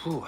Whew.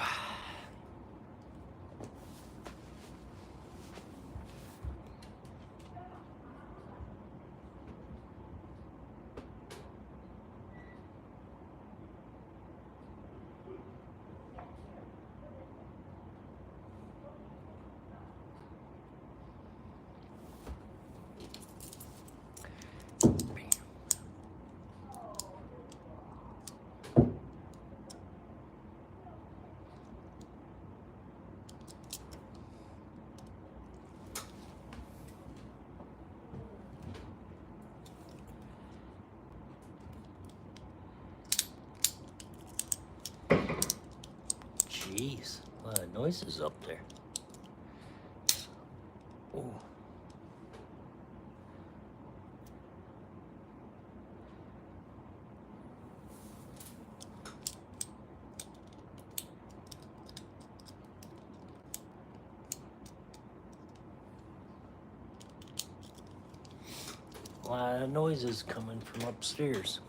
Jeez, a lot of noises up there. Ooh. A lot of noises coming from upstairs.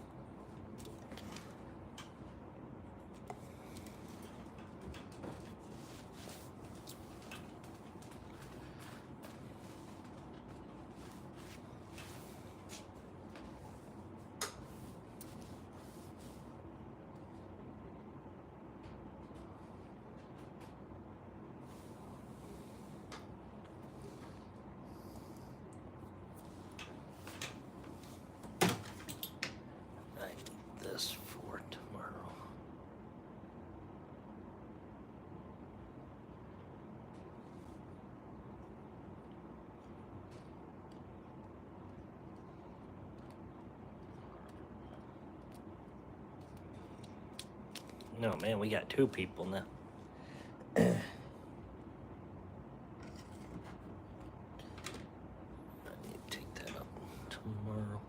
I need this for tomorrow. No, man, we got 2 people now. I need to take that up tomorrow.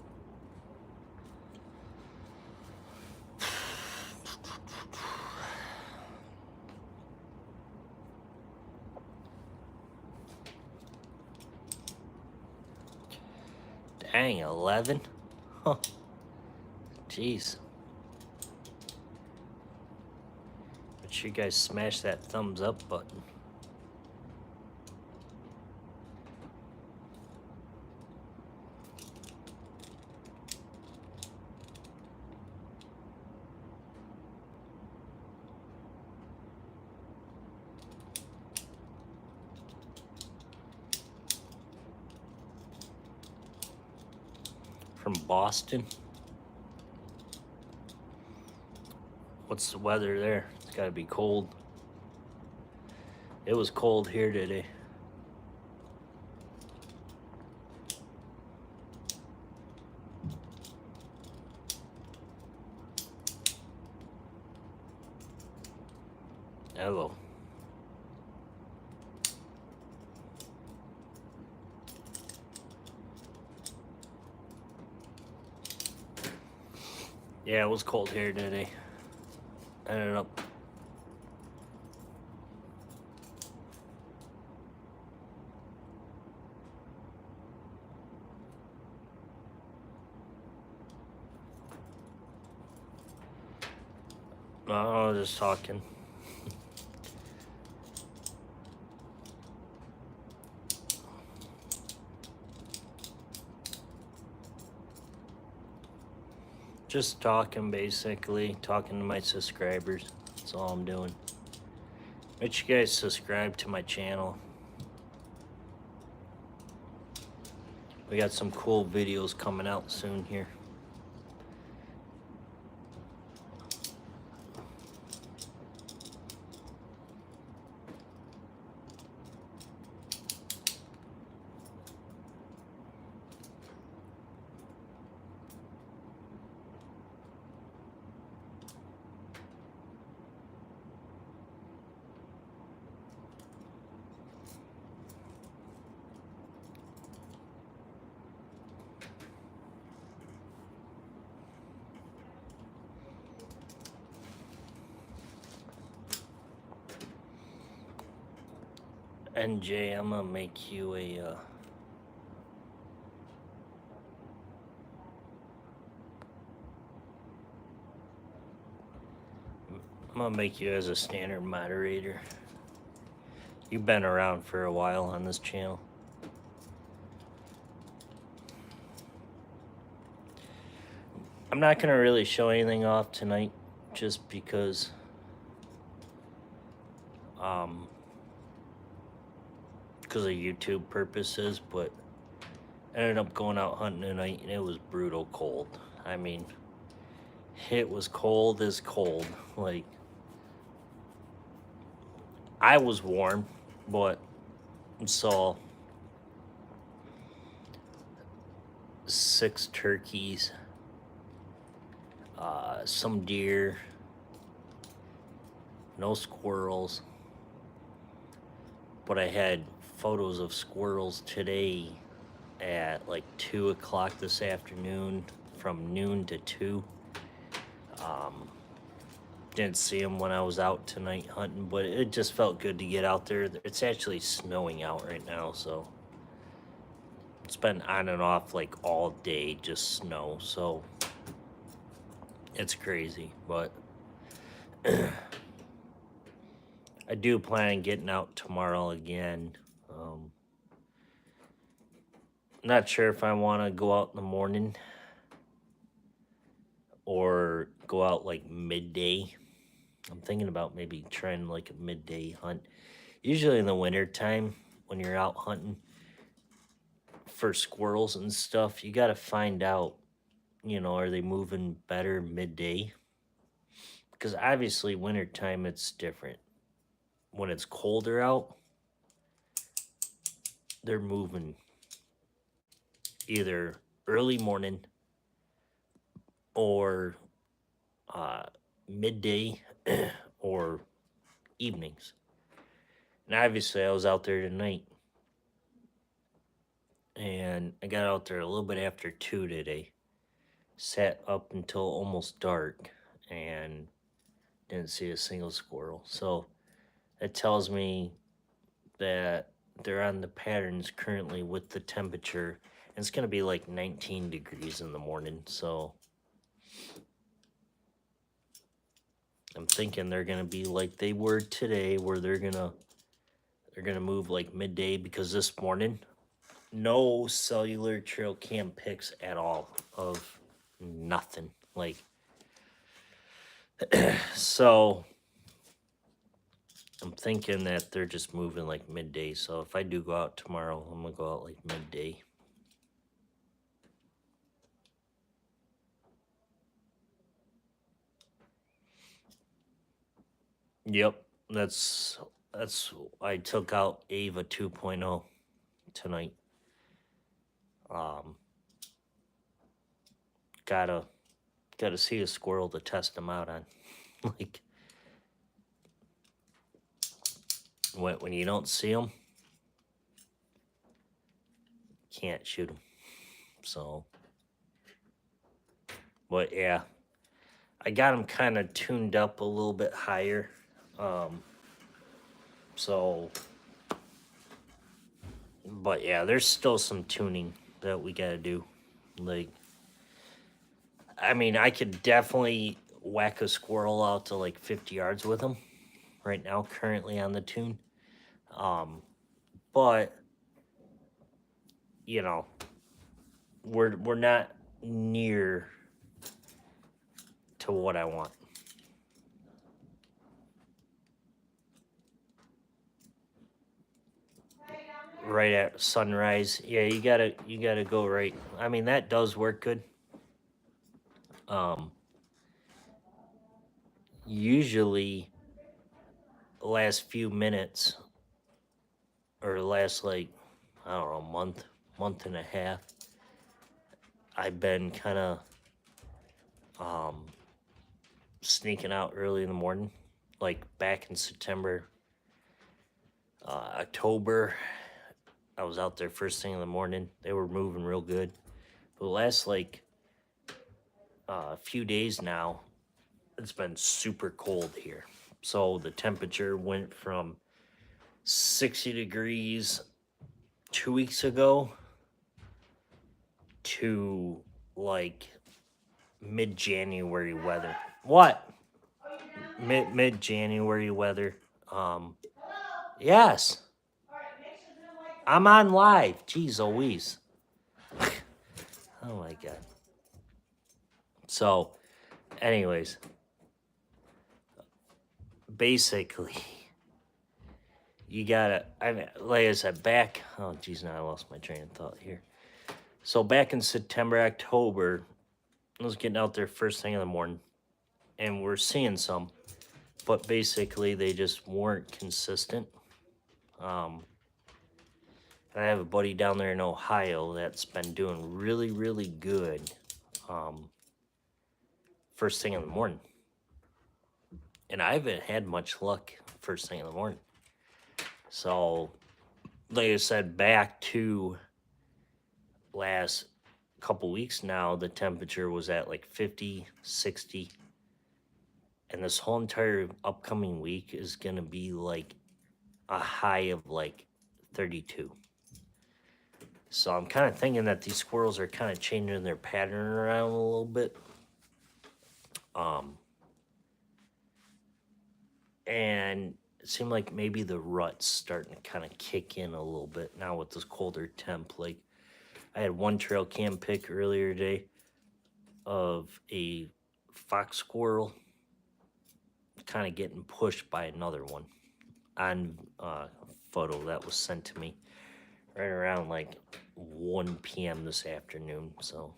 Dang, 11? Huh. Jeez. Make sure you guys smash that thumbs up button. From Boston. What's the weather there? It's gotta be cold. It was cold here today. Hello. Yeah, it was cold here today. I don't know. No, I was just talking. Just talking, basically. Talking to my subscribers. That's all I'm doing. Make sure you guys subscribe to my channel. We got some cool videos coming out soon here. NJ, I'm gonna make you a I'm gonna make you as a standard moderator. You've been around for a while on this channel. I'm not gonna really show anything off tonight, just because of YouTube purposes, but I ended up going out hunting tonight and it was brutal cold. I mean, it was cold as cold. Like, I was warm, but saw 6 turkeys, some deer, no squirrels, but I had photos of squirrels today at like 2 o'clock this afternoon, from noon to 2. Didn't see them when I was out tonight hunting, but it just felt good to get out there. It's actually snowing out right now, so it's been on and off like all day, just snow, so it's crazy. But I do plan on getting out tomorrow again. Not sure if I want to go out in the morning or go out like midday. I'm thinking about maybe trying like a midday hunt. Usually in the winter time, when you're out hunting for squirrels and stuff, you got to find out, are they moving better midday? Because obviously wintertime, it's different. When it's colder out, they're moving either early morning or midday or evenings. And obviously I was out there tonight, and I got out there a little bit after 2 today. Sat up until almost dark and didn't see a single squirrel. So it tells me that they're on the patterns currently with the temperature. And it's going to be like 19 degrees in the morning. So I'm thinking they're going to be like they were today, where they're going to move like midday, because this morning, no cellular trail cam pics at all of nothing. Like, so I'm thinking that they're just moving like midday. So if I do go out tomorrow, I'm gonna go out like midday. Yep, that's I took out Ava 2.0 tonight. Gotta see a squirrel to test them out on. Like, when you don't see them, can't shoot them. So, but yeah, I got them kind of tuned up a little bit higher. So, but yeah, there's still some tuning that we gotta do. Like, I mean, I could definitely whack a squirrel out to like 50 yards with them right now, currently on the tune. But we're not near to what I want. Right at sunrise. Yeah, you gotta go right. I mean, that does work good. Usually the last few minutes, or last, like, I don't know, month and a half, I've been kind of sneaking out early in the morning. Like back in September, October, I was out there first thing in the morning. They were moving real good. But the last like few days now, it's been super cold here. So the temperature went from 60 degrees 2 weeks ago to like mid-January weather. What? mid-January weather. Yes, I'm on live. Jeez Louise. Oh my god. So, anyways, basically, you gotta. I mean, like I said, back. Oh, geez, now I lost my train of thought here. So back in September, October, I was getting out there first thing in the morning, and we're seeing some, but basically they just weren't consistent. Um, and I have a buddy down there in Ohio that's been doing really, really good. Um, first thing in the morning, and I haven't had much luck first thing in the morning. So, like I said, back to last couple weeks now, the temperature was at like 50, 60, and this whole entire upcoming week is going to be like a high of like 32. So I'm kind of thinking that these squirrels are kind of changing their pattern around a little bit. And it seemed like maybe the rut's starting to kind of kick in a little bit now with this colder temp. Like I had one trail cam pic earlier today of a fox squirrel kind of getting pushed by another one on a photo that was sent to me right around like 1 p.m. this afternoon. So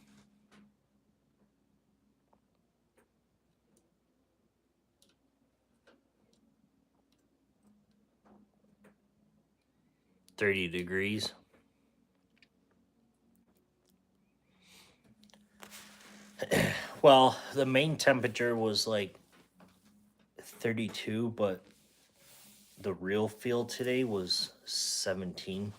30 degrees. Well, the main temperature was like 32, but the real feel today was 17.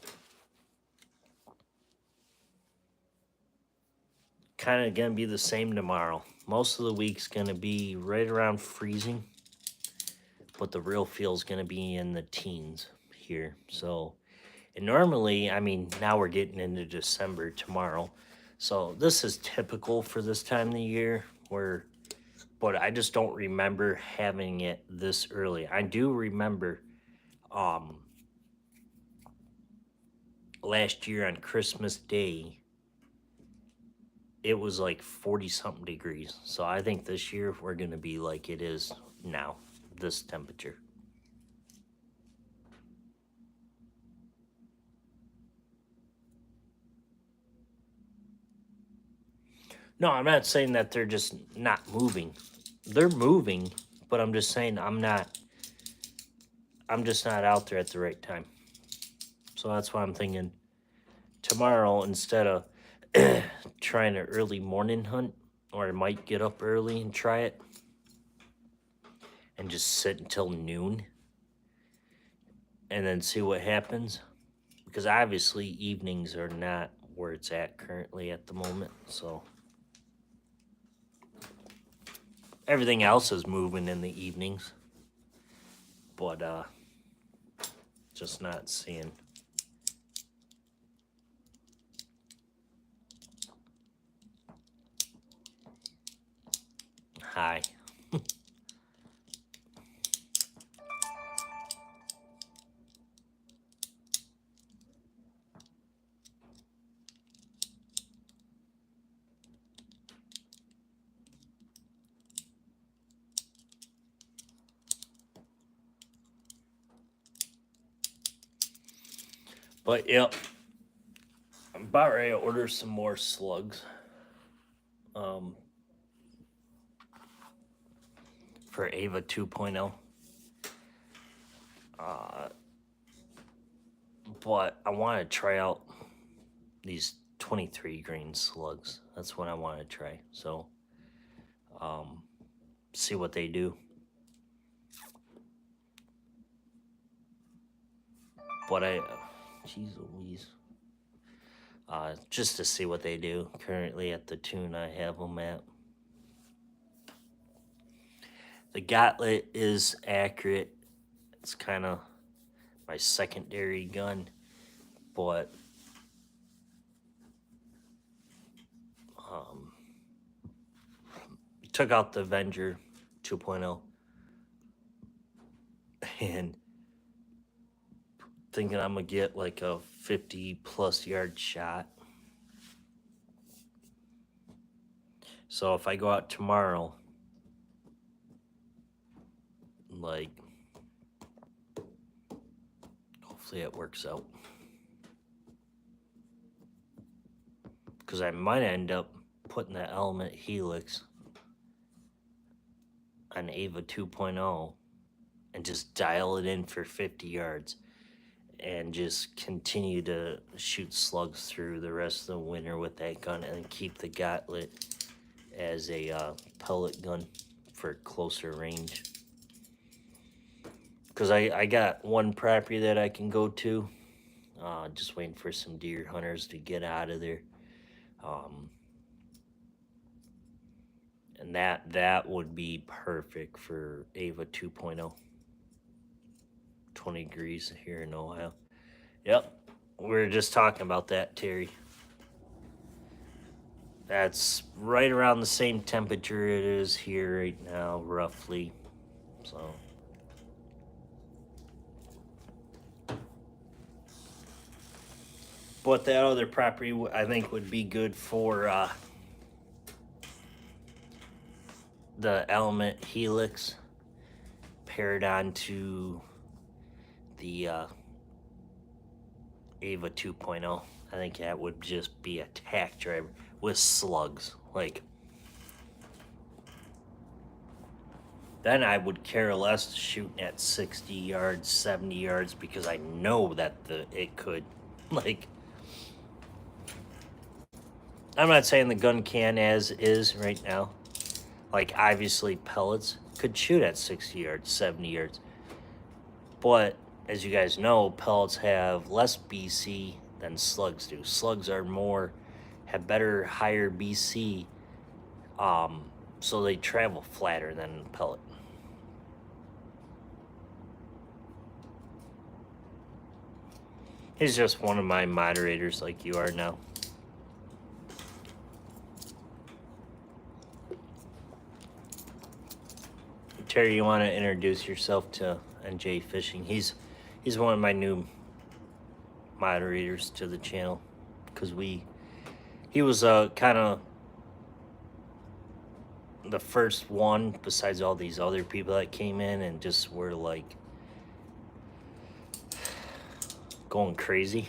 Kind of gonna be the same tomorrow. Most of the week's gonna be right around freezing, but the real feel's gonna be in the teens here. So, and normally, I mean, now we're getting into December tomorrow. So this is typical for this time of the year where, but I just don't remember having it this early. I do remember last year on Christmas Day, it was like 40 something degrees. So I think this year we're going to be like it is now, this temperature. No, I'm not saying that they're just not moving. They're moving, but I'm just saying I'm just not out there at the right time. So that's why I'm thinking tomorrow instead of trying an early morning hunt, or I might get up early and try it and just sit until noon and then see what happens. Because obviously evenings are not where it's at currently at the moment. So everything else is moving in the evenings. But just not seeing. Hi. But yep, I'm about ready to order some more slugs. For Ava 2.0. But I want to try out these 23 grain slugs. That's what I want to try. So, see what they do. But geez Louise. Just to see what they do currently at the tune I have them at. The gauntlet is accurate. It's kind of my secondary gun, but took out the Avenger 2.0. and thinking I'm gonna get like a 50+ yard shot. So if I go out tomorrow, like, hopefully it works out. Because I might end up putting the element helix on Ava 2.0 and just dial it in for 50 yards and just continue to shoot slugs through the rest of the winter with that gun and keep the gauntlet as a pellet gun for closer range. Because I got one property that I can go to, just waiting for some deer hunters to get out of there. And that would be perfect for Ava 2.0. 20 degrees here in Ohio. Yep, we were just talking about that, Terry. That's right around the same temperature it is here right now, roughly. So. But that other property, I think, would be good for the element helix paired onto the Ava 2.0. I think that would just be a tack driver with slugs. Like, then I would care less shooting at 60 yards, 70 yards, because I know that it could. Like, I'm not saying the gun can as is right now. Like, obviously pellets could shoot at 60 yards, 70 yards. But as you guys know, pellets have less BC than slugs do. Slugs are have better, higher BC, so they travel flatter than a pellet. He's just one of my moderators like you are now. Terry, you want to introduce yourself to NJ Fishing? He's one of my new moderators to the channel, because he was kind of the first one besides all these other people that came in and just were like going crazy.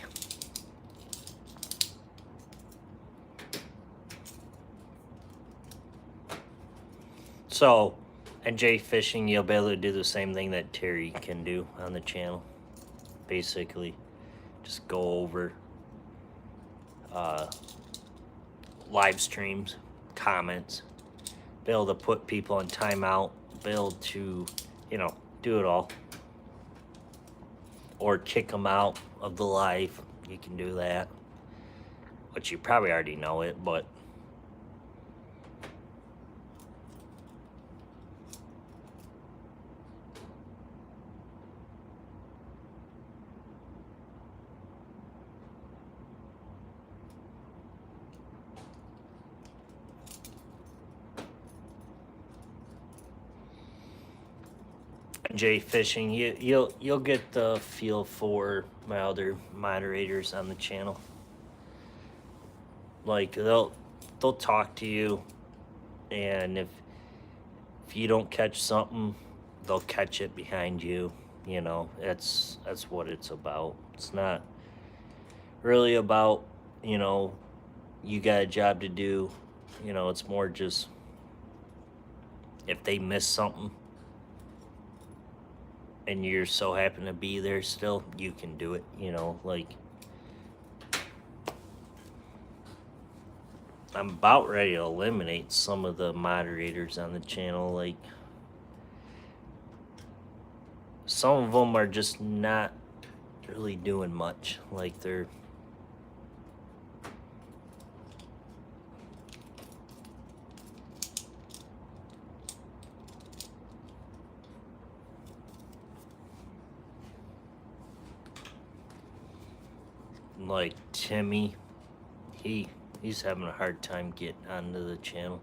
So NJ Fishing, you'll be able to do the same thing that Terry can do on the channel. Basically, just go over live streams, comments, be able to put people on timeout, be able to, do it all. Or kick them out of the live. You can do that. Which you probably already know it, but Jay Fishing, you'll get the feel for my other moderators on the channel. Like, they'll talk to you, and if you don't catch something, they'll catch it behind you. That's what it's about. It's not really about, you got a job to do. It's more just if they miss something and you're so happen to be there still, you can do it. Like, I'm about ready to eliminate some of the moderators on the channel. Like, some of them are just not really doing much. Like, they're like Timmy. He's having a hard time getting onto the channel.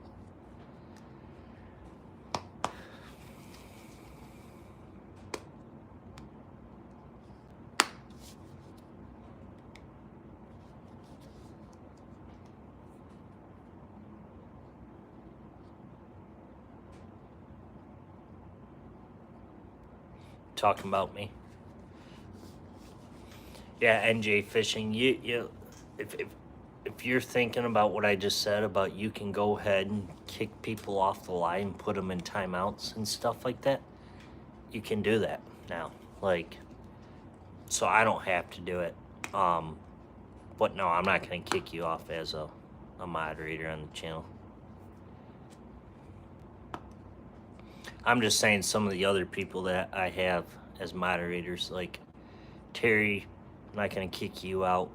talking about me. Yeah, NJ Fishing. If you're thinking about what I just said about you can go ahead and kick people off the line, put them in timeouts and stuff like that, you can do that now. Like, so I don't have to do it. But no, I'm not going to kick you off as a moderator on the channel. I'm just saying some of the other people that I have as moderators, like Terry, I'm not going to kick you out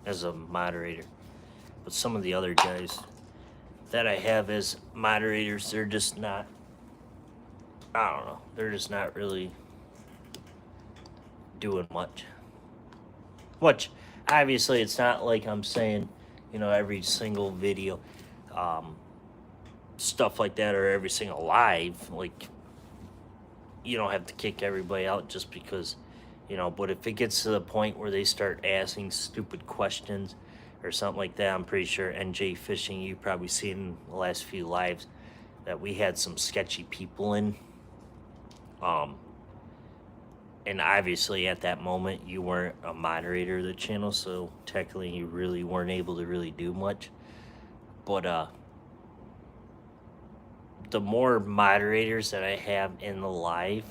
as a moderator. But some of the other guys that I have as moderators, they're just not, I don't know, they're just not really doing much. Which, obviously, it's not like I'm saying, you know, every single video, stuff like that, or every single live, like, you don't have to kick everybody out just because, you know, but if it gets to the point where they start asking stupid questions or something like that, I'm pretty sure NJ Fishing, you probably seen in the last few lives that we had some sketchy people in. And obviously at that moment you weren't a moderator of the channel, so technically you really weren't able to really do much. But the more moderators that I have in the live,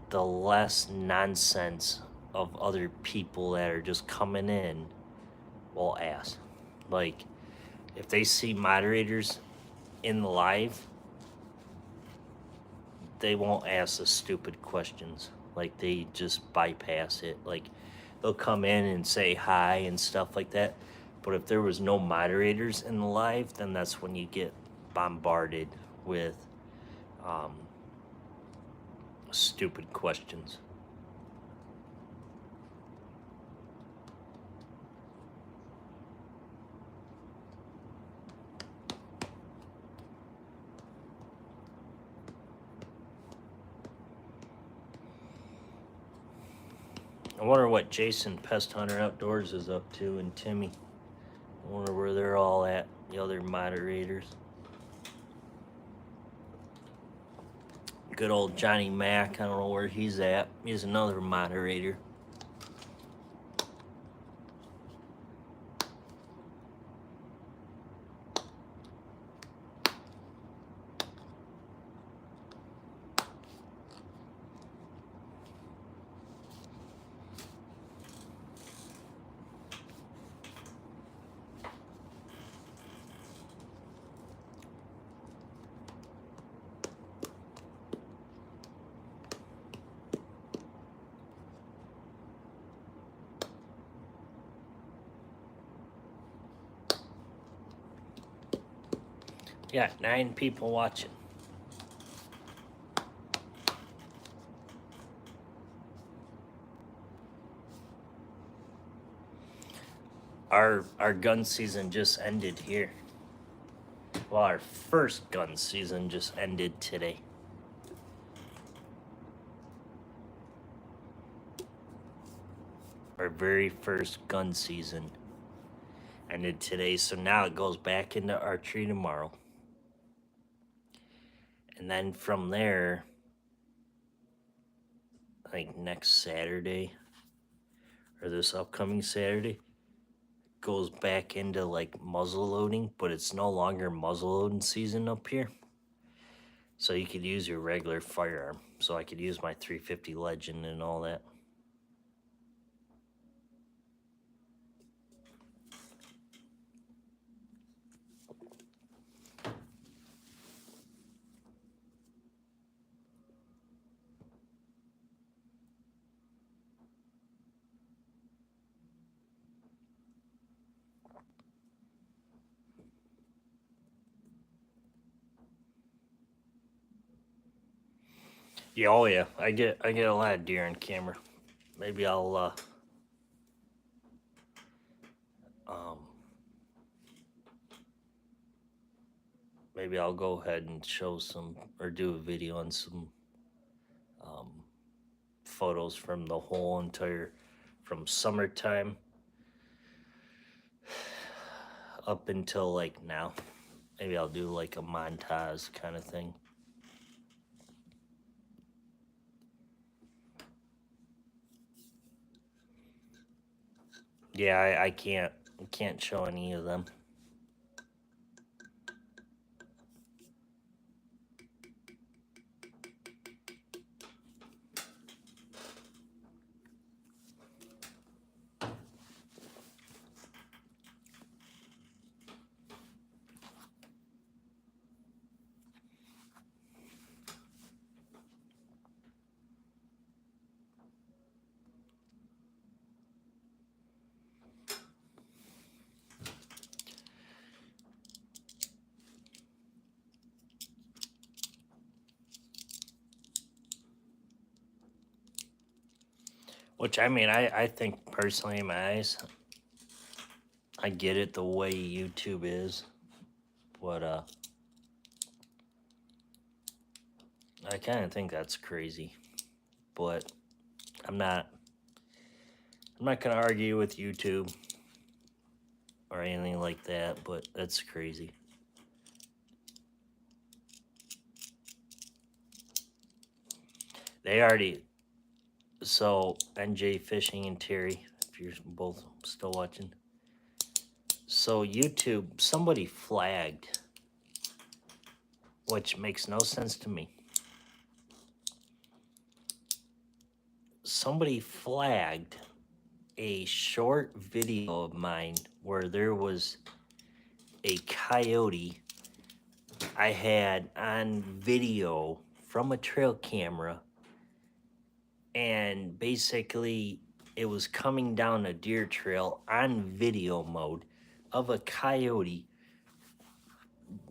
the less nonsense of other people that are just coming in will ask. Like, if they see moderators in the live, they won't ask the stupid questions. Like, they just bypass it. Like, they'll come in and say hi and stuff like that. But if there was no moderators in the live, then that's when you get bombarded with stupid questions. I wonder what Jason Pest Hunter Outdoors is up to, and Timmy. I wonder where they're all at, the other moderators. Good old Johnny Mac, I don't know where he's at. He's another moderator. Yeah, 9 people watching. Our gun season just ended here. Well, our first gun season just ended today. Our very first gun season ended today, so now it goes back into archery tomorrow. And then from there, like next Saturday, or this upcoming Saturday, goes back into like muzzle loading, but it's no longer muzzle loading season up here. So you could use your regular firearm. So I could use my 350 Legend and all that. Yeah, oh yeah, I get a lot of deer on camera. Maybe I'll maybe I'll go ahead and show some, or do a video on some photos from the whole entire, from summertime up until like now. Maybe I'll do like a montage kind of thing. Yeah, I can't show any of them. Which I mean, I think personally in my eyes, I get it the way YouTube is, but I kind of think that's crazy. But I'm not I'm not gonna argue with YouTube or anything like that. But that's crazy. They already so NJ Fishing and Terry, if you're both still watching. So YouTube, somebody flagged, which makes no sense to me. Somebody flagged a short video of mine where there was a coyote I had on video from a trail camera, and basically it was coming down a deer trail on video mode of a coyote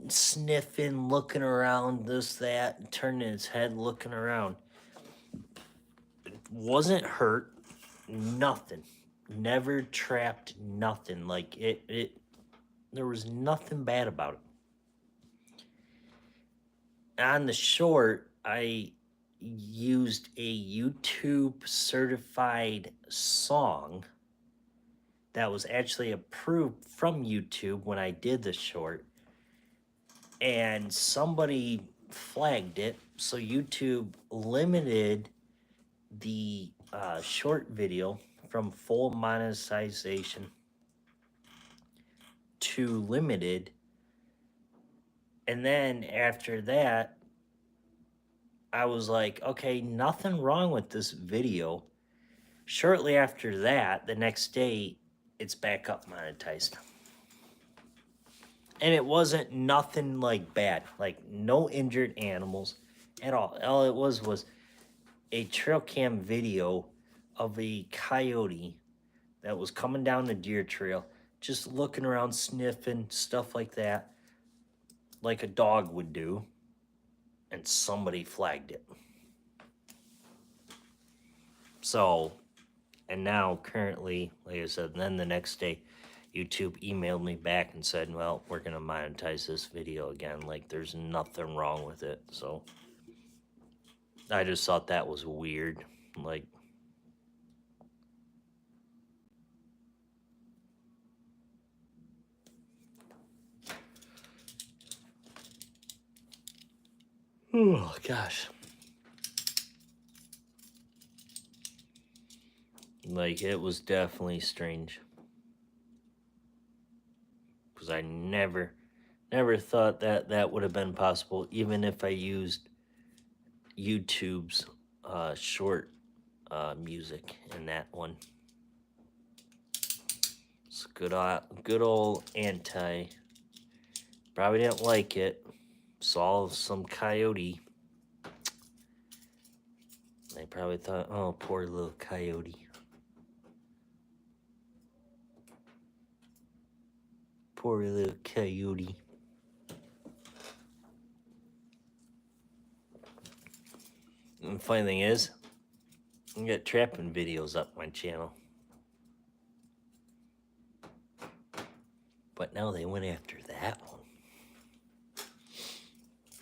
sniffing, looking around, this, that, turning its head, looking around. Wasn't hurt, nothing. Never trapped, nothing. Like it there was nothing bad about it. On the short, I used a YouTube certified song that was actually approved from YouTube when I did the short, and somebody flagged it, so YouTube limited the short video from full monetization to limited. And then after that, I was like, okay, nothing wrong with this video. Shortly after that, the next day, it's back up monetized. And it wasn't nothing like bad, like no injured animals at all. All it was a trail cam video of a coyote that was coming down the deer trail, just looking around, sniffing, stuff like that, like a dog would do. And somebody flagged it. So, and now currently, like I said, then the next day, YouTube emailed me back and said, well, we're going to monetize this video again. Like, there's nothing wrong with it. So, I just thought that was weird. Like, oh, gosh. Like, it was definitely strange. Because I never thought that that would have been possible, even if I used YouTube's short music in that one. It's good old anti. Probably didn't like it. Saw some coyote. They probably thought, oh, poor little coyote. Poor little coyote. And the funny thing is, I got trapping videos up my channel. But now they went after that one.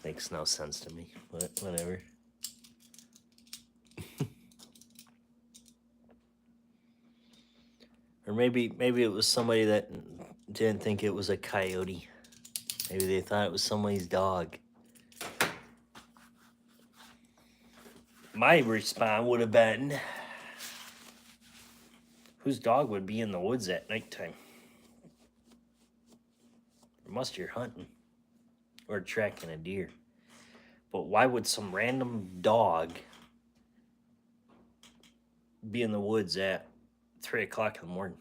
Makes no sense to me, but whatever. Or maybe it was somebody that didn't think it was a coyote. Maybe they thought it was somebody's dog. My response would have been, Whose dog would be in the woods at nighttime? Unless you're hunting or tracking a deer. But why would some random dog be in the woods at 3 o'clock in the morning?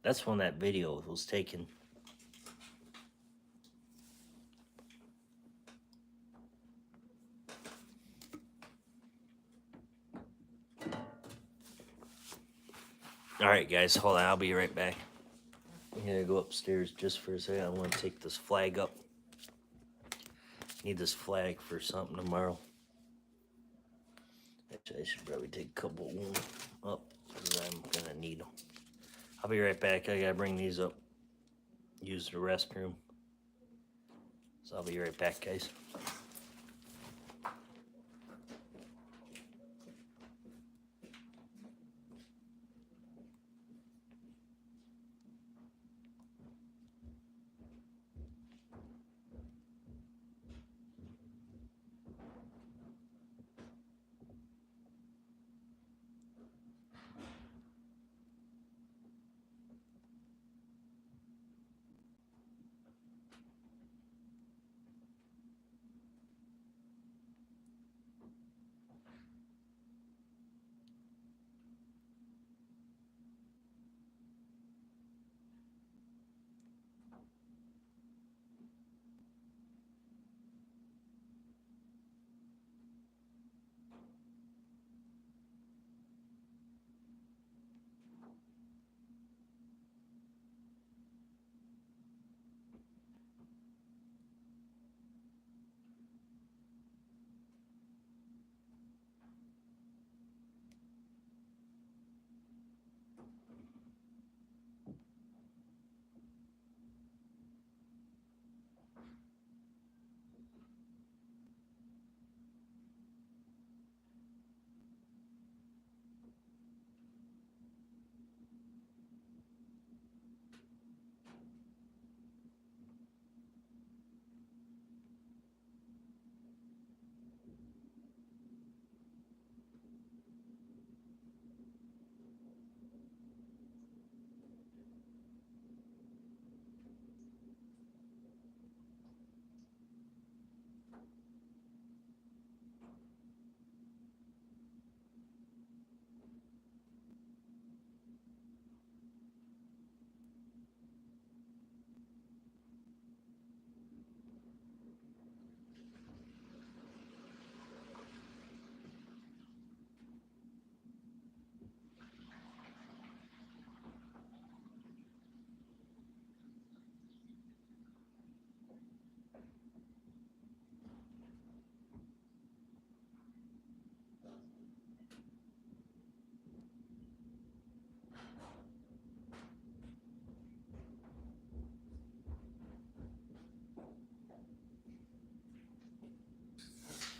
That's when that video was taken. All right, guys, hold on. I'll be right back. I'm gonna go upstairs just for a second. I want to take this flag up. Need this flag for something tomorrow. Actually, I should probably take a couple up because I'm gonna need them. I'll be right back. I gotta bring these up. Use the restroom. So I'll be right back, guys.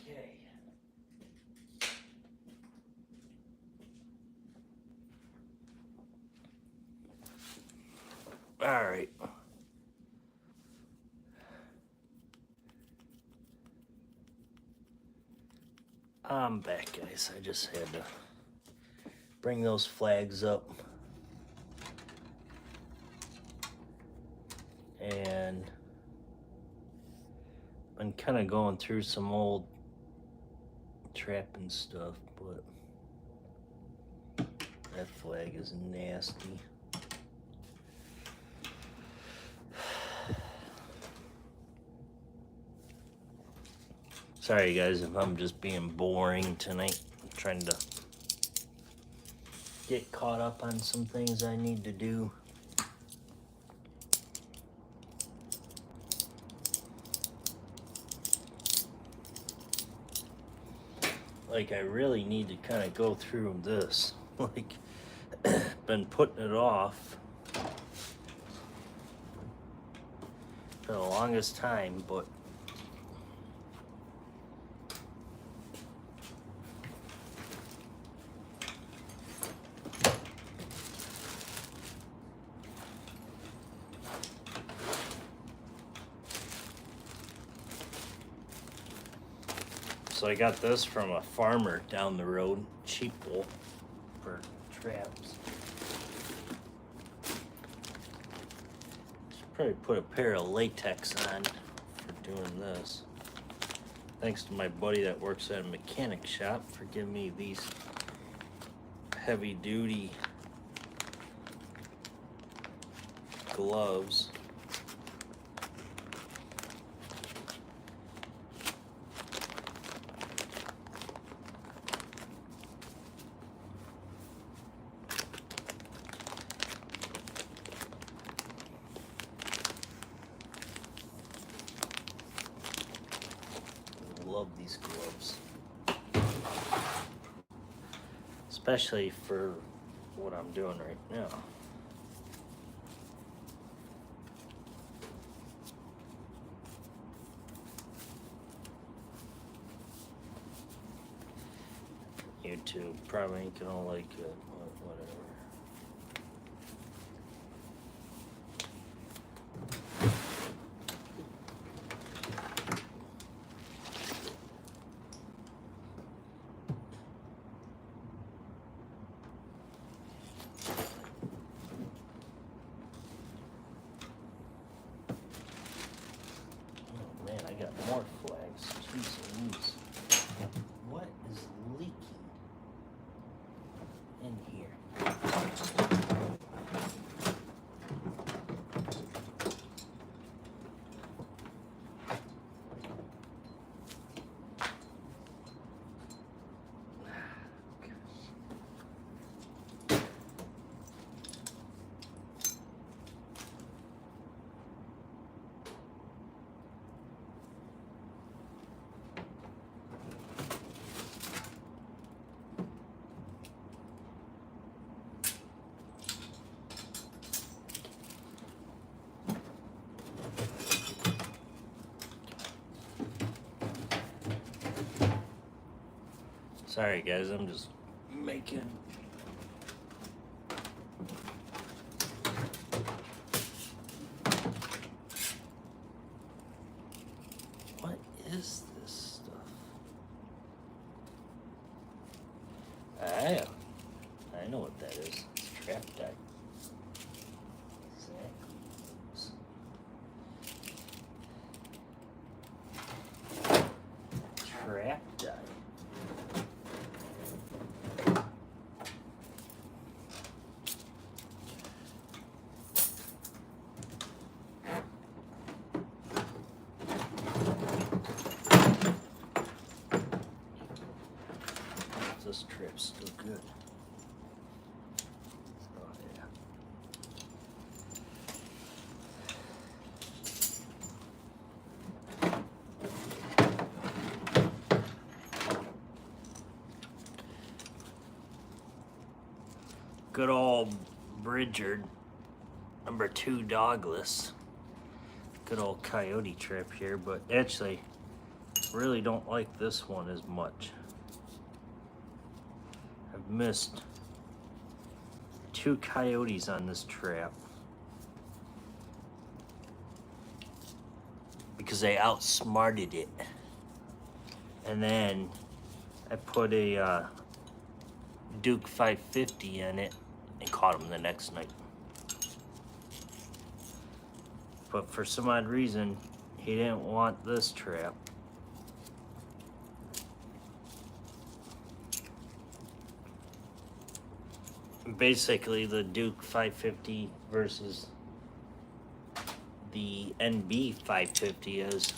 Okay. All right. I'm back, guys. I just had to bring those flags up. And I'm kind of going through some old trapping stuff, but that flag is nasty. Sorry, guys, if I'm just being boring tonight. I'm trying to get caught up on some things I need to do. Like, I really need to kind of go through this. Like, been putting it off for the longest time, but so I got this from a farmer down the road, cheap wool, for traps. Should probably put a pair of latex on for doing this. Thanks to my buddy that works at a mechanic shop for giving me these heavy duty gloves. Love these gloves, especially for what I'm doing right now. YouTube probably ain't gonna like it, but whatever. Oh man, I got more flags. Jeez Louise. What is leaking in here? Sorry guys, I'm just making what is this stuff? I know what that is. It's trap dye. Exactly. Trap dye. This trip's still good. Oh yeah. Good old Bridger number 2 dogless. Good old coyote trip here, but actually really don't like this one as much. I've missed 2 coyotes on this trap because they outsmarted it. And then I put a Duke 550 in it and caught him the next night. But for some odd reason, he didn't want this trap. Basically, the Duke 550 versus the NB 550 is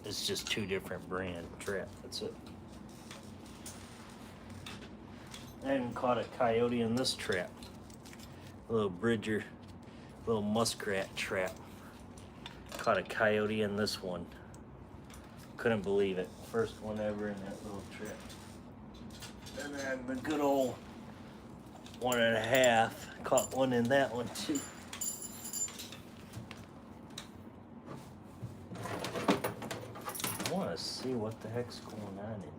just 2 different brand trap. That's it. I even caught a coyote in this trap. A little Bridger, little muskrat trap. Caught a coyote in this one. Couldn't believe it. First one ever in that little trap. And then the good old 1.5. Caught one in that one too. I want to see what the heck's going on in here.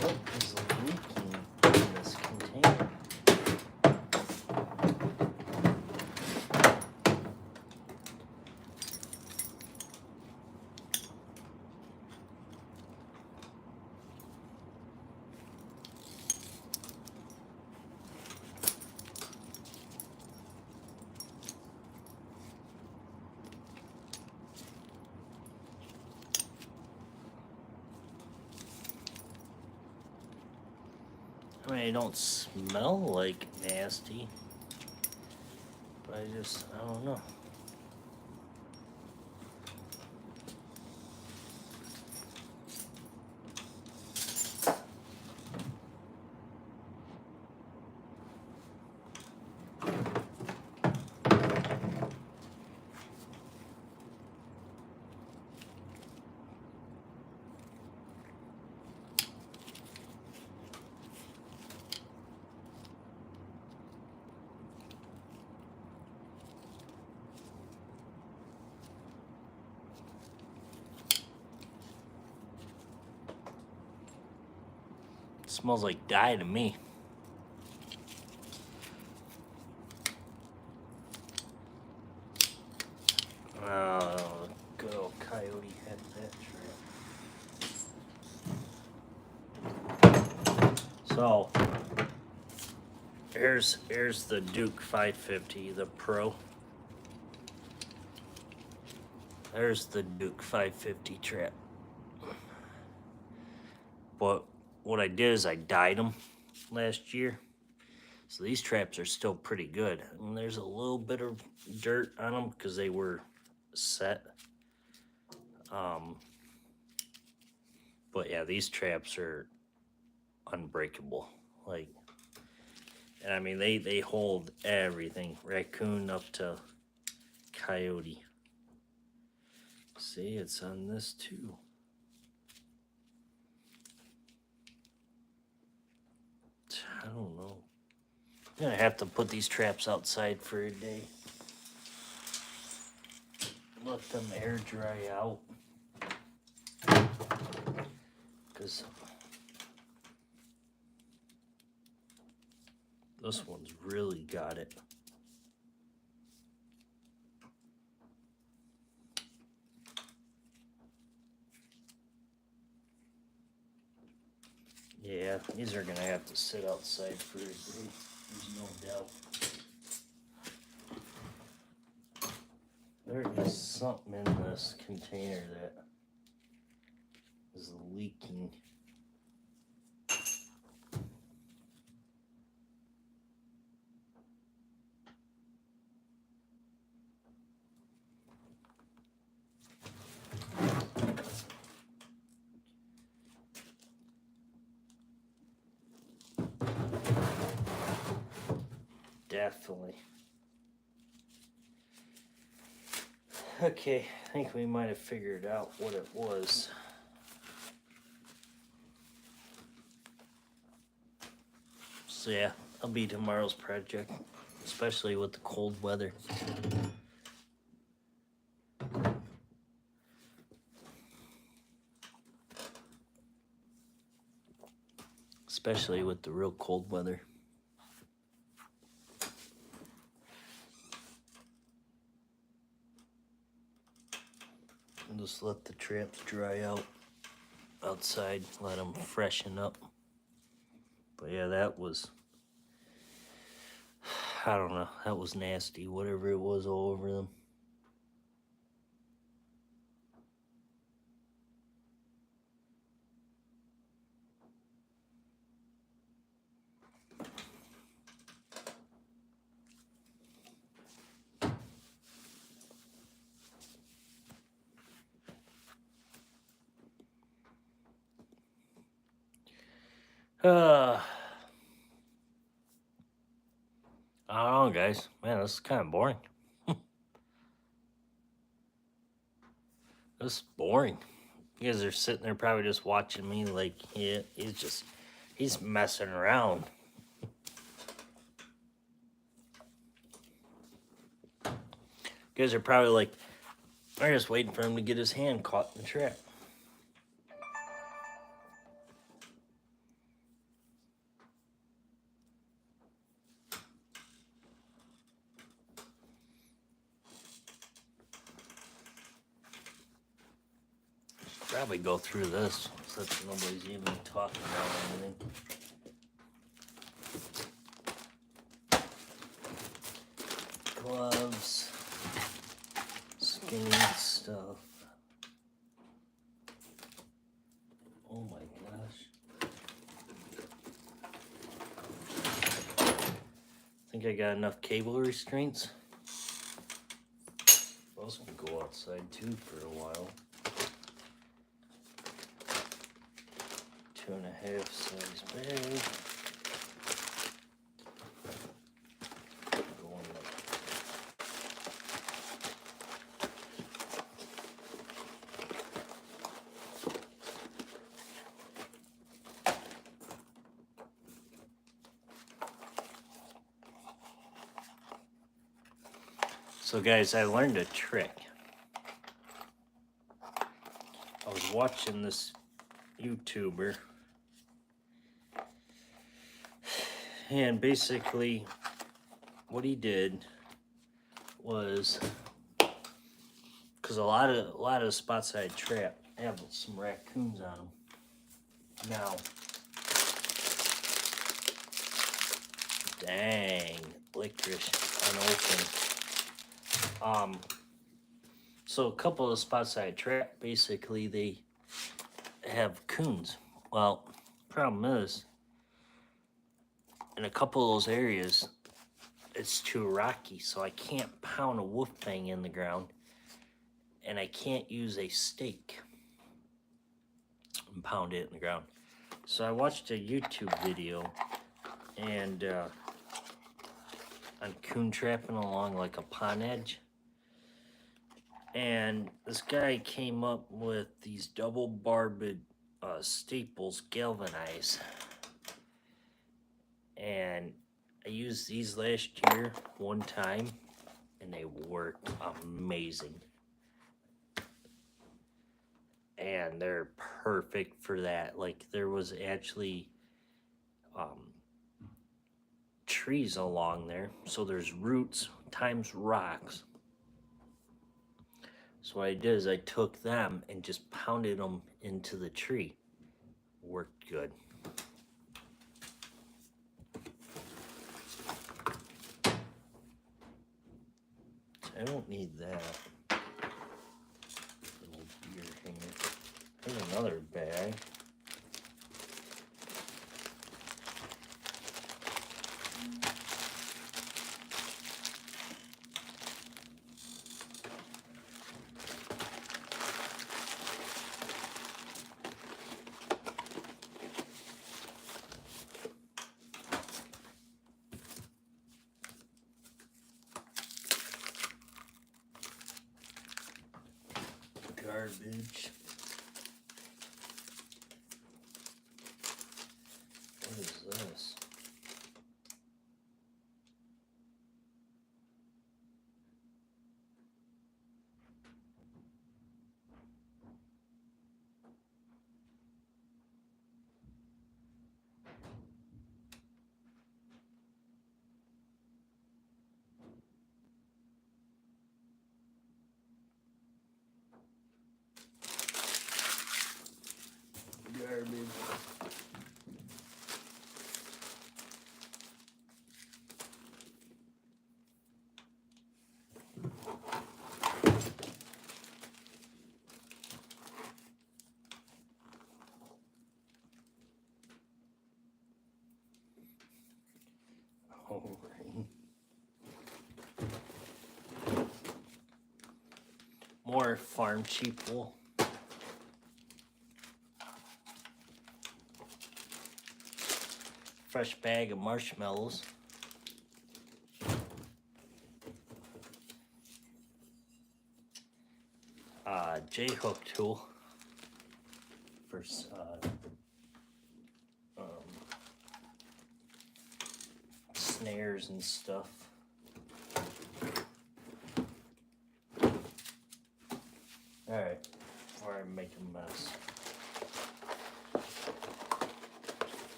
What is leaking in this container? I mean, they don't smell like nasty, but I don't know. It smells like dye to me. Oh, good old coyote had that trap. So here's the Duke 550, the Pro. There's the Duke 550 trap. But what I did is I dyed them last year. So these traps are still pretty good. And there's a little bit of dirt on them because they were set. But yeah, these traps are unbreakable. Like, and I mean, they hold everything, raccoon up to coyote. See, it's on this too. I don't know. I'm gonna have to put these traps outside for a day. Let them air dry out. Because this one's really got it. Yeah, these are gonna have to sit outside for a day. There's no doubt. There is something in this container that is leaking. Definitely. Okay, I think we might have figured out what it was. So yeah, that'll be tomorrow's project, especially with the cold weather. Especially with the real cold weather. And just let the traps dry out outside, let them freshen up. But yeah, that was, I don't know, that was nasty, whatever it was all over them. I don't know, guys. Man, this is kind of boring. This is boring. You guys are sitting there probably just watching me like, yeah, he's messing around. You guys are probably like, I'm just waiting for him to get his hand caught in the trap. Probably go through this since nobody's even talking about anything. Gloves, skinny stuff. Oh my gosh. think I got enough cable restraints. I was gonna go outside too for a while. 2.5 size bag. So guys, I learned a trick. I was watching this YouTuber, and basically what he did was, because a lot of spots I trap have some raccoons on them. Now, dang, licorice unopened. So a couple of the spots I trap, basically they have coons. Well, problem is, in a couple of those areas, it's too rocky, so I can't pound a wolf fang in the ground, and I can't use a stake and pound it in the ground. So I watched a YouTube video, and on coon trapping along like a pond edge, and this guy came up with these double barbed staples, galvanized, and I used these last year one time, and they worked amazing. And they're perfect for that. Like, there was actually trees along there, so there's roots times rocks. So what I did is I took them and just pounded them into the tree. Worked good. I don't need that. Little deer hanger. Here's another bag. Garbage. What is this? Garbage. All right. More farm sheep wool. Fresh bag of marshmallows. J-hook tool for snares and stuff. Alright, before I make a mess.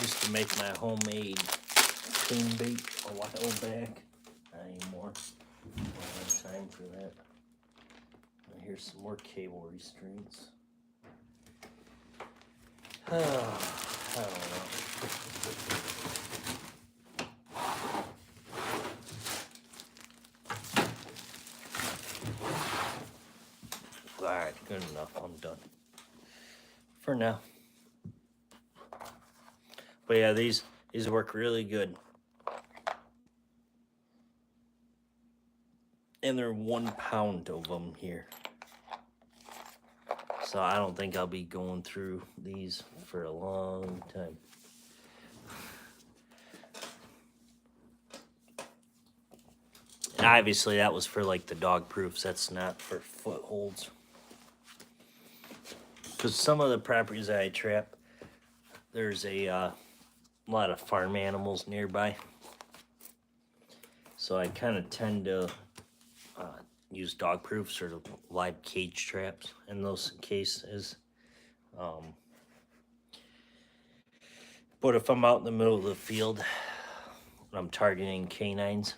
Used to make my homemade coon bait a while back. Not anymore. Don't have time for that. And here's some more cable restraints. I don't know. I'm done for now. But yeah, these work really good. And they're 1 pound of them here. So I don't think I'll be going through these for a long time. And obviously that was for like the dog proofs. That's not for footholds. Because some of the properties that I trap, there's a lot of farm animals nearby. So I kind of tend to use dog proofs or live cage traps in those cases. But if I'm out in the middle of the field and I'm targeting canines,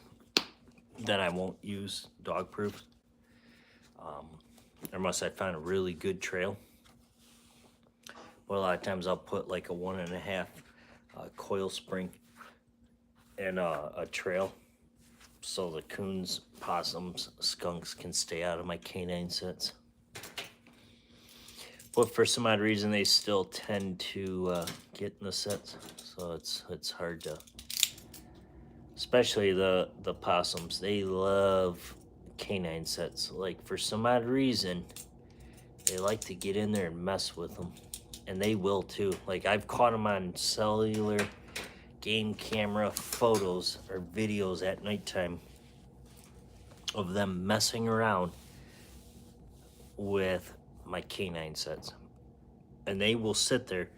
then I won't use dog proofs. Unless I find a really good trail. But a lot of times I'll put like a 1.5 coil spring in a trail so the coons, possums, skunks can stay out of my canine sets. But for some odd reason, they still tend to get in the sets, so it's hard to. Especially the possums, they love canine sets. Like for some odd reason, they like to get in there and mess with them, and they will too. Like I've caught them on cellular game camera photos or videos at nighttime of them messing around with my canine sets. And they will sit there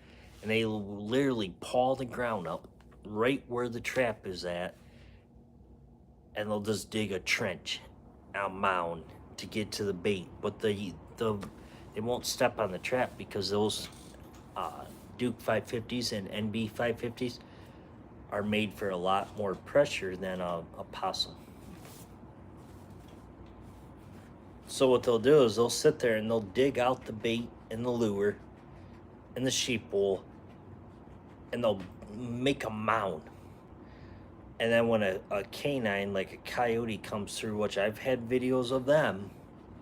and they will literally paw the ground up right where the trap is at, and they'll just dig a trench, a mound to get to the bait. But they won't step on the trap because those Duke 550s and NB 550s are made for a lot more pressure than a possum. So what they'll do is they'll sit there and they'll dig out the bait and the lure and the sheep wool, and they'll make a mound. And then when a canine, like a coyote, comes through, which I've had videos of them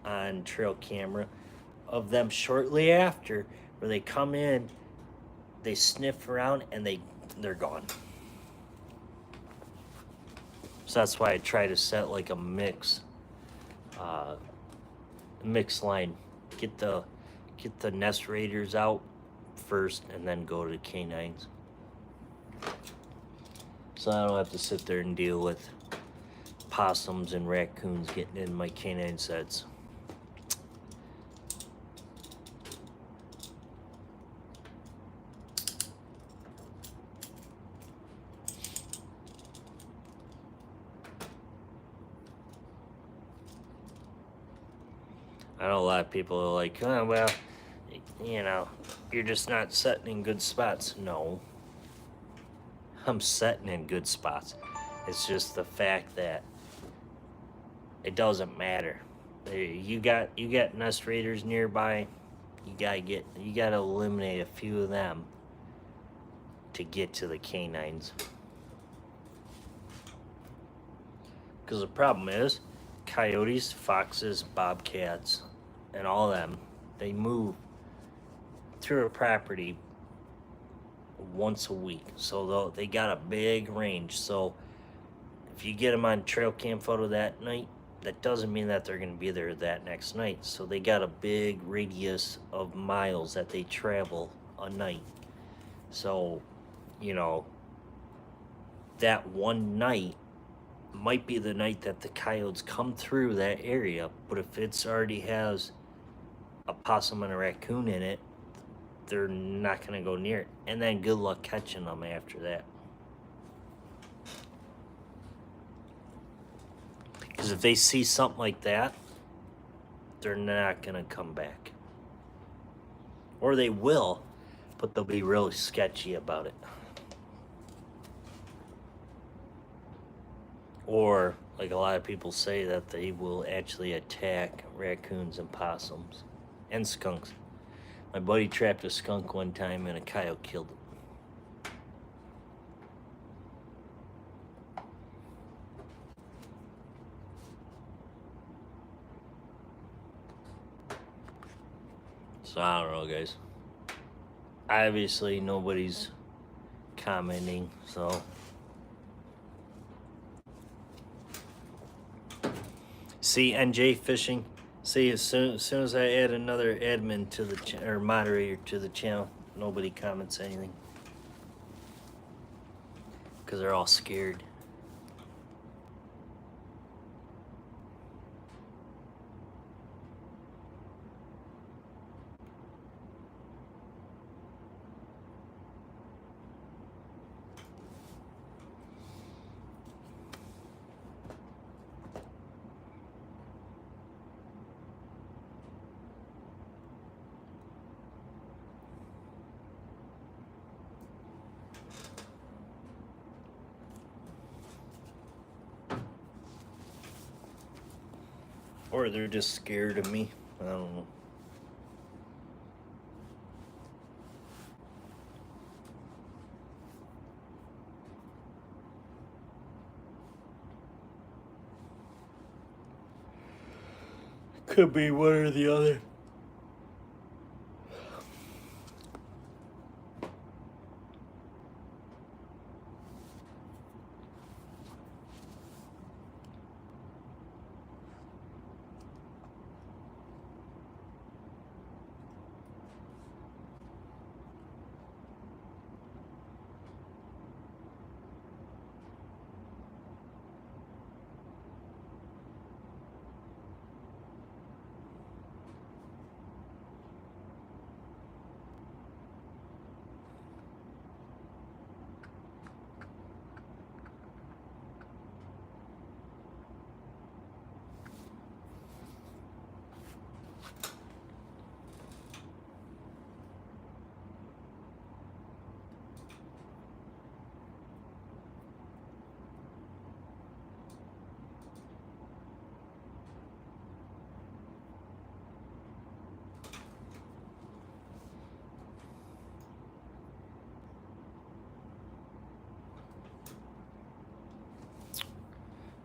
on trail camera, of them shortly after, where they come in, they sniff around, and they're gone. So that's why I try to set like a mix line. Get the nest raiders out first, and then go to canines. So I don't have to sit there and deal with possums and raccoons getting in my canine sets. I know a lot of people are like, oh, well, you know, you're just not setting in good spots. No, I'm setting in good spots. It's just the fact that it doesn't matter. You got nest raiders nearby. You gotta eliminate a few of them to get to the canines. Because the problem is, coyotes, foxes, bobcats, and all of them, they move through a property once a week. So they got a big range. So if you get them on trail cam photo that night, that doesn't mean that they're going to be there that next night. So they got a big radius of miles that they travel a night. So, you know, that one night might be the night that the coyotes come through that area, but if it's already has a possum and a raccoon in it, they're not going to go near it. And then good luck catching them after that. Because if they see something like that, they're not going to come back. Or they will, but they'll be really sketchy about it. Or, like a lot of people say, that they will actually attack raccoons and possums and skunks. My buddy trapped a skunk one time and a coyote killed it. So I don't know, guys. Obviously, nobody's commenting, so. See, NJ Fishing. See, as soon as I add another admin to the or moderator to the channel, nobody comments anything because they're all scared. Or they're just scared of me. I don't know. Could be one or the other.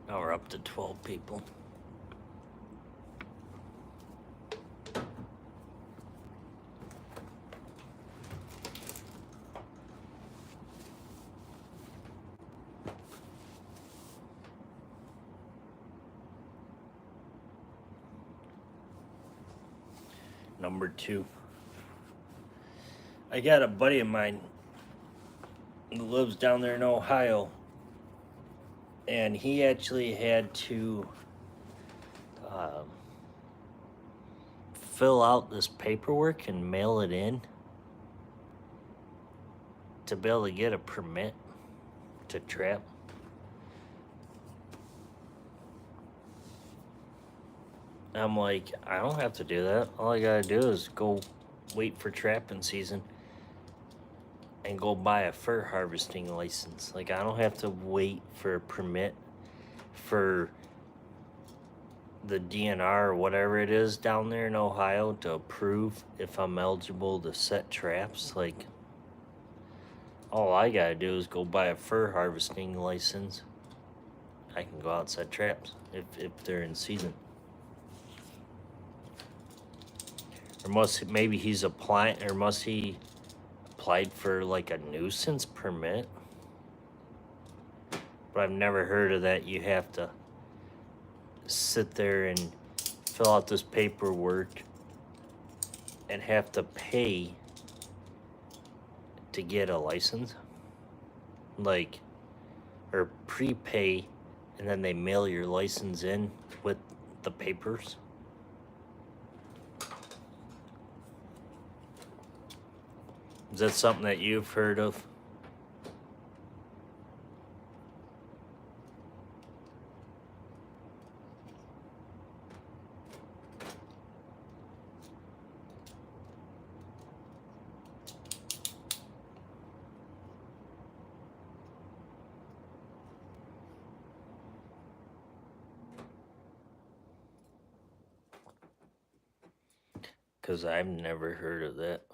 Now we're up to 12 people. Number 2. I got a buddy of mine who lives down there in Ohio, and he actually had to fill out this paperwork and mail it in to be able to get a permit to trap. I'm like, I don't have to do that. All I gotta do is go wait for trapping season and go buy a fur harvesting license. Like, I don't have to wait for a permit for the DNR or whatever it is down there in Ohio to approve if I'm eligible to set traps. Like, all I gotta do is go buy a fur harvesting license. I can go out and set traps if they're in season. Or maybe he's applying, or must he applied for like a nuisance permit? But I've never heard of that. You have to sit there and fill out this paperwork and have to pay to get a license. Like, or prepay, and then they mail your license in with the papers. Is that something that you've heard of? Because I've never heard of that.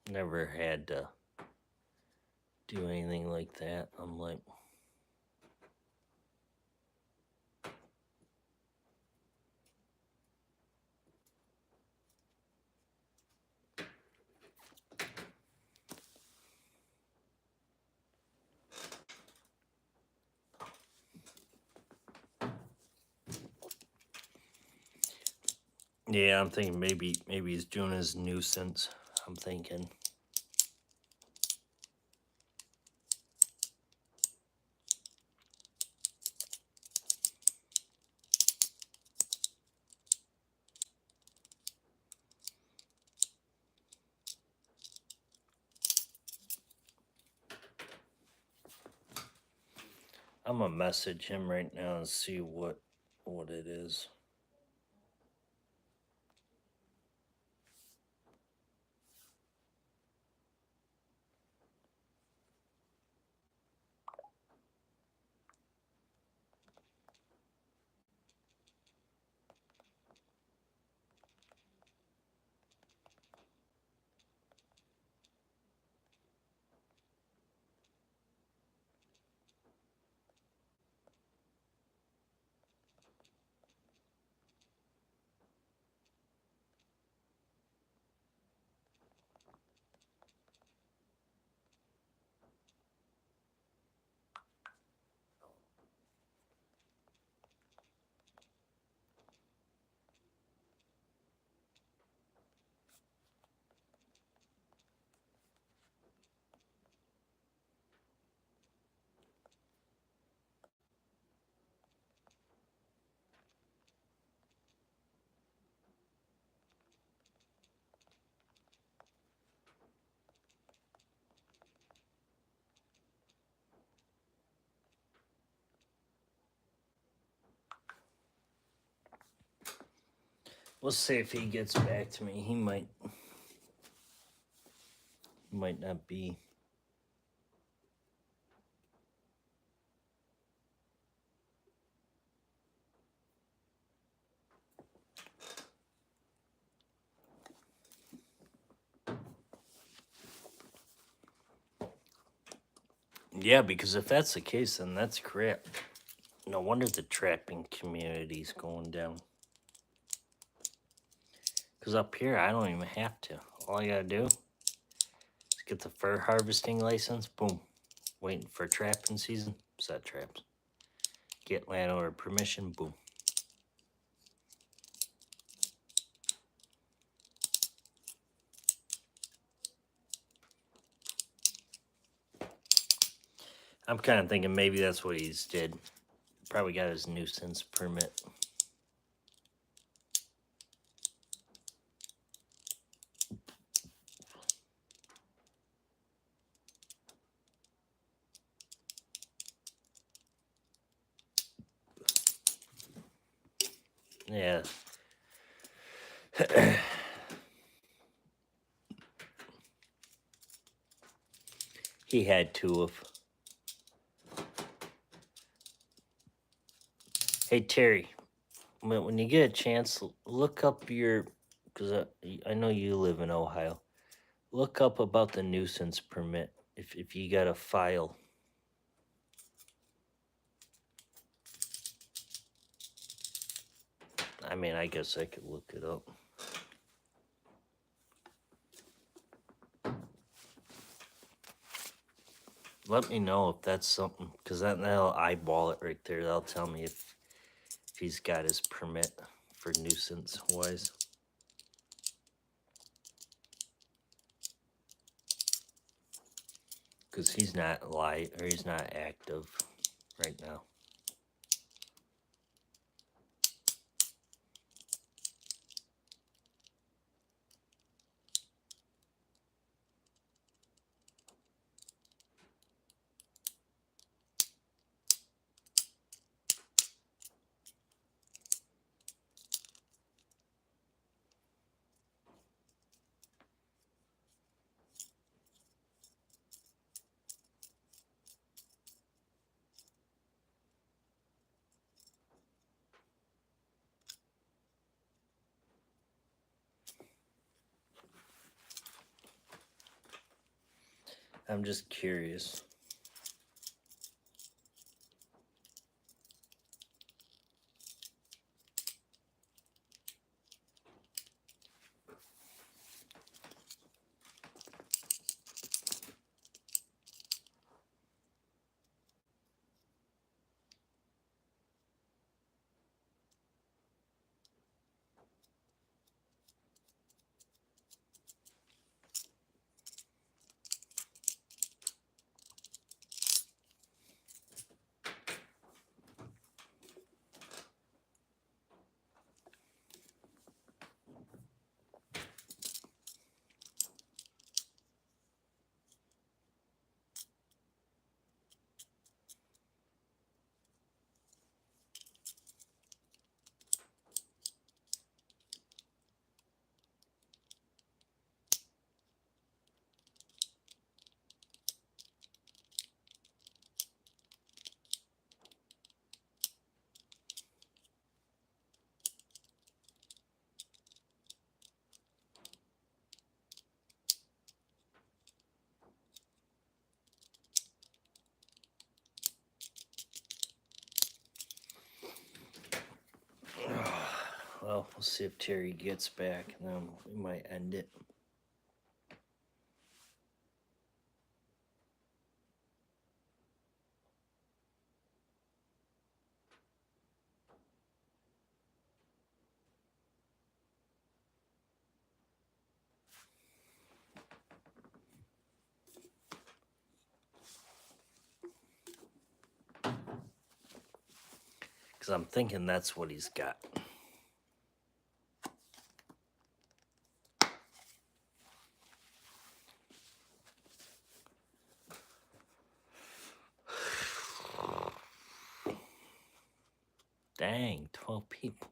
Never had to do anything like that. I'm like, Yeah, I'm thinking maybe he's doing his nuisance. I'm thinking. I'm gonna message him right now and see what it is. We'll see if he gets back to me. He might not be. Yeah, because if that's the case, then that's crap. No wonder the trapping community's going down. Because up here, I don't even have to. All I gotta do is get the fur harvesting license. Boom. Waiting for trapping season. Set traps. Get landowner permission. Boom. I'm kind of thinking maybe that's what he's did. Probably got his nuisance permit. Yeah. He had to have. Hey, Terry, when you get a chance, look up your, because I know you live in Ohio. Look up about the nuisance permit if you got a file. I mean, I guess I could look it up. Let me know if that's something, because that'll eyeball it right there. That'll tell me if he's got his permit for nuisance wise. Because he's not live, or he's not active right now. I'm just curious. see if Terry gets back, and then we might end it. Because I'm thinking that's what he's got. Dang, 12 people.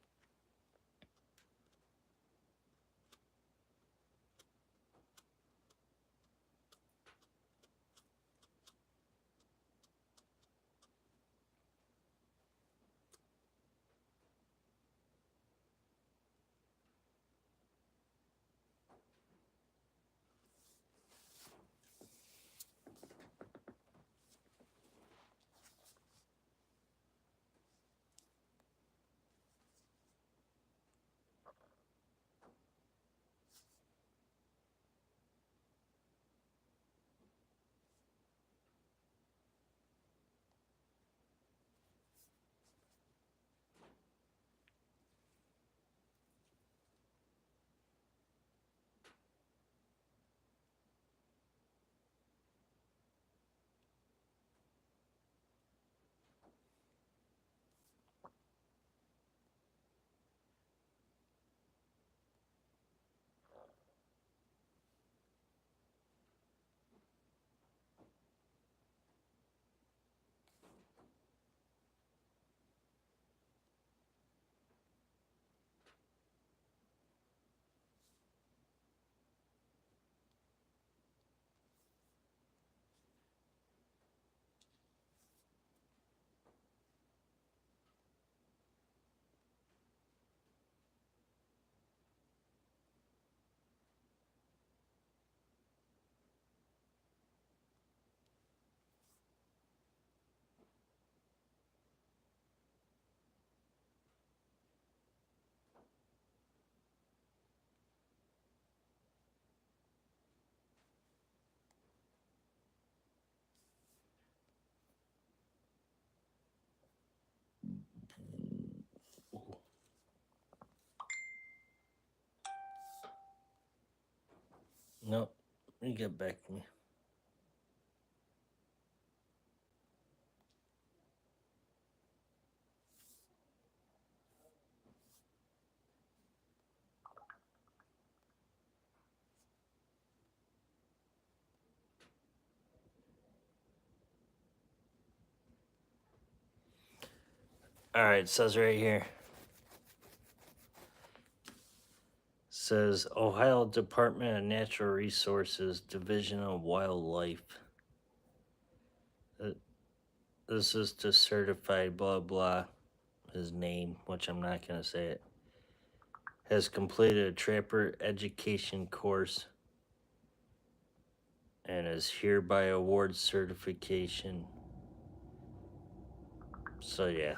Nope. You get back to me. All right, it says right here. Says Ohio Department of Natural Resources, Division of Wildlife. This is to certified blah blah, his name, which I'm not going to say it. Has completed a trapper education course and is hereby award certification. So yeah,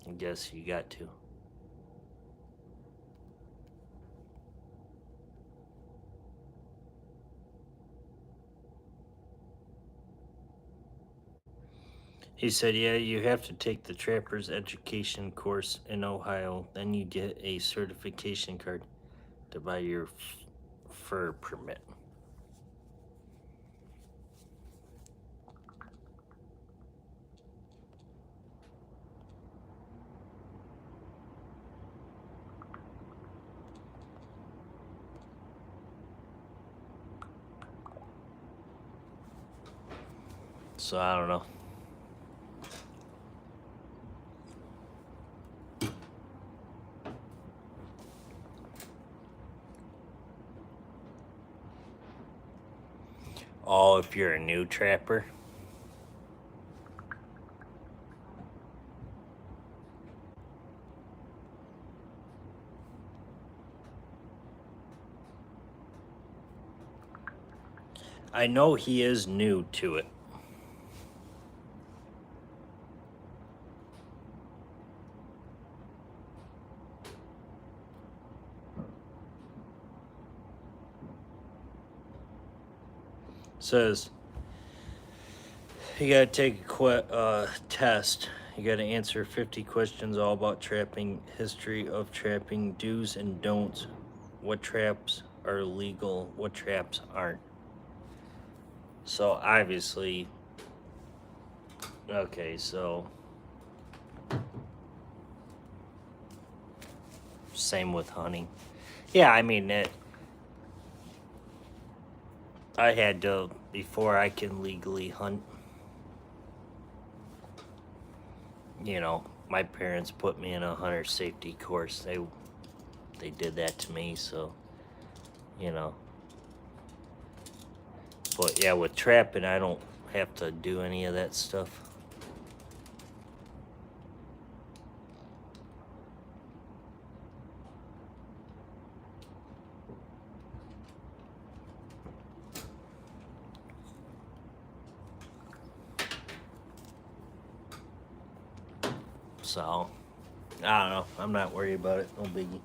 I guess you got to. He said, yeah, you have to take the trapper's education course in Ohio, then you get a certification card to buy your fur permit. So I don't know. Oh, if you're a new trapper. I know he is new to it. Says you gotta take a test. You gotta answer 50 questions all about trapping, history of trapping, do's and don'ts, what traps are legal, what traps aren't. So obviously, okay, so same with hunting. Yeah, I mean I had to, before I can legally hunt, you know, my parents put me in a hunter safety course. They did that to me, so you know. But yeah, with trapping, I don't have to do any of that stuff. So, I don't know. I'm not worried about it. No biggie.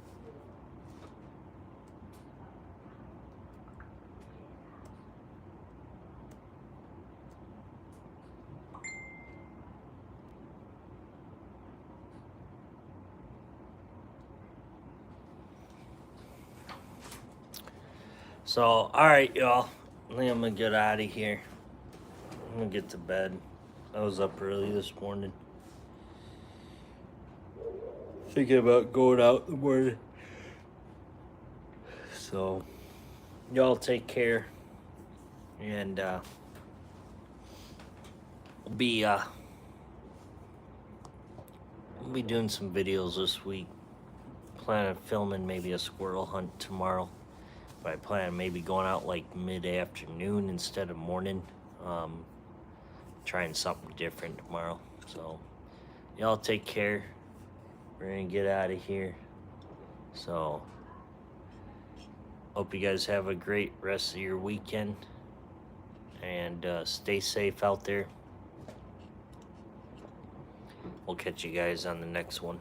So, alright, y'all. I think I'm gonna get out of here. I'm gonna get to bed. I was up early this morning. Thinking about going out in the morning. So, y'all take care. And, we'll be doing some videos this week. Plan on filming maybe a squirrel hunt tomorrow. But I plan on maybe going out like mid-afternoon instead of morning. Trying something different tomorrow. So, y'all take care. We're gonna get out of here. So, hope you guys have a great rest of your weekend. And stay safe out there. We'll catch you guys on the next one.